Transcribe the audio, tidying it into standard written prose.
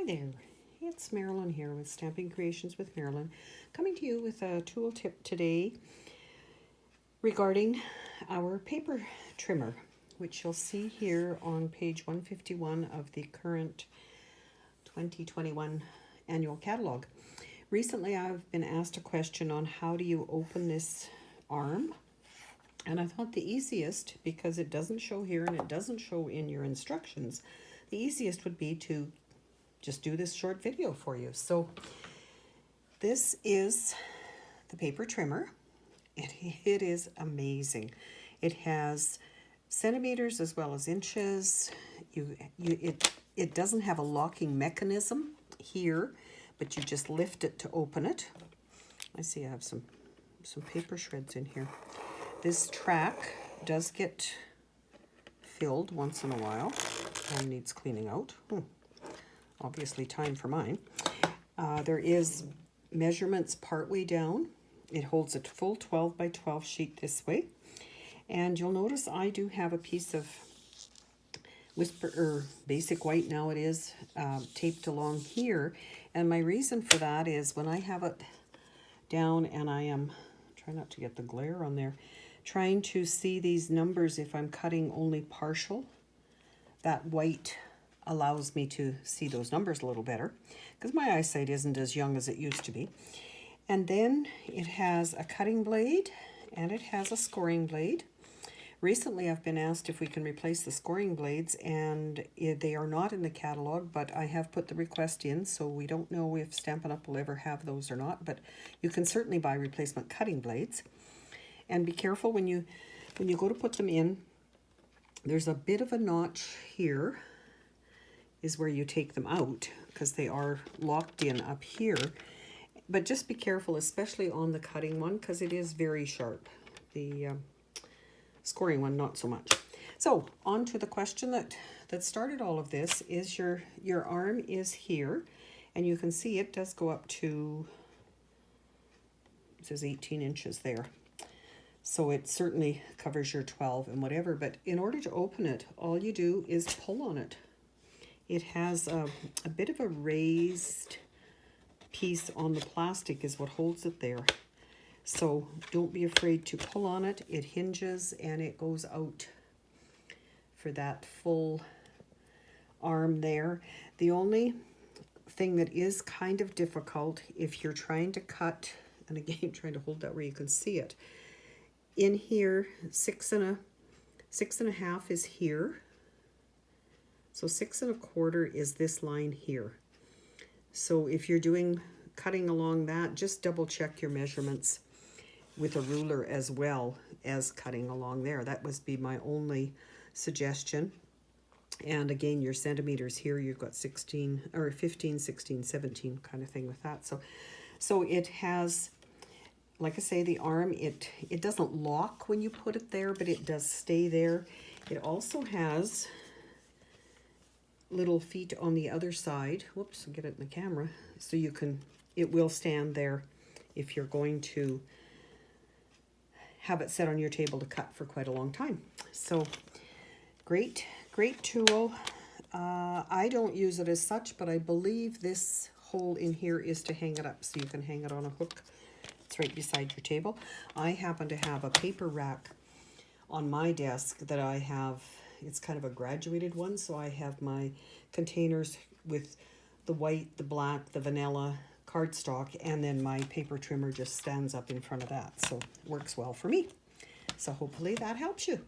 Hi there, it's Marilyn here with Stamping Creations with Marilyn, coming to you with a tool tip today regarding our paper trimmer, which you'll see here on page 151 of the current 2021 annual catalog. Recently I've been asked a question on how do you open this arm, and I thought the easiest, because it doesn't show here and it doesn't show in your instructions, the easiest would be to just do this short video for you. So this is the paper trimmer. It is amazing. It has centimeters as well as inches. It doesn't have a locking mechanism here, but you just lift it to open it. I see I have some paper shreds in here. This track does get filled once in a while and needs cleaning out. Obviously time for mine. There is measurements partway down. It holds a full 12 by 12 sheet this way. And you'll notice I do have a piece of basic white, now it is, taped along here. And my reason for that is when I have it down and I am, try not to get the glare on there, trying to see these numbers if I'm cutting only partial, that white allows me to see those numbers a little better because my eyesight isn't as young as it used to be. And then it has a cutting blade and it has a scoring blade. Recently I've been asked if we can replace the scoring blades, and they are not in the catalog, but I have put the request in, so we don't know if Stampin' Up! Will ever have those or not, but you can certainly buy replacement cutting blades. And be careful when you go to put them in. There's a bit of a notch here is where you take them out because they are locked in up here. But just be careful, especially on the cutting one, because it is very sharp. The scoring one, not so much. So on to the question that started all of this is your arm is here, and you can see it does go up to, it says 18 inches there. So it certainly covers your 12 and whatever, but in order to open it, all you do is pull on it. It has a bit of a raised piece on the plastic is what holds it there. So don't be afraid to pull on it. It hinges and it goes out for that full arm there. The only thing that is kind of difficult if you're trying to cut, and again trying to hold that where you can see it, in here 6 1/2 is here. So 6 1/4 is this line here. So if you're cutting along that, just double check your measurements with a ruler as well as cutting along there. That would be my only suggestion. And again, your centimeters here, you've got 16 or 15, 16, 17 kind of thing with that. So it has, like I say, the arm, it doesn't lock when you put it there, but it does stay there. It also has little feet on the other side. Whoops, I'll get it in the camera. So it will stand there if you're going to have it set on your table to cut for quite a long time. So great tool. I don't use it as such, but I believe this hole in here is to hang it up, so you can hang it on a hook. It's right beside your table. I happen to have a paper rack on my desk that I have. It's kind of a graduated one, so I have my containers with the white, the black, the vanilla cardstock, and then my paper trimmer just stands up in front of that. So it works well for me. So hopefully that helps you.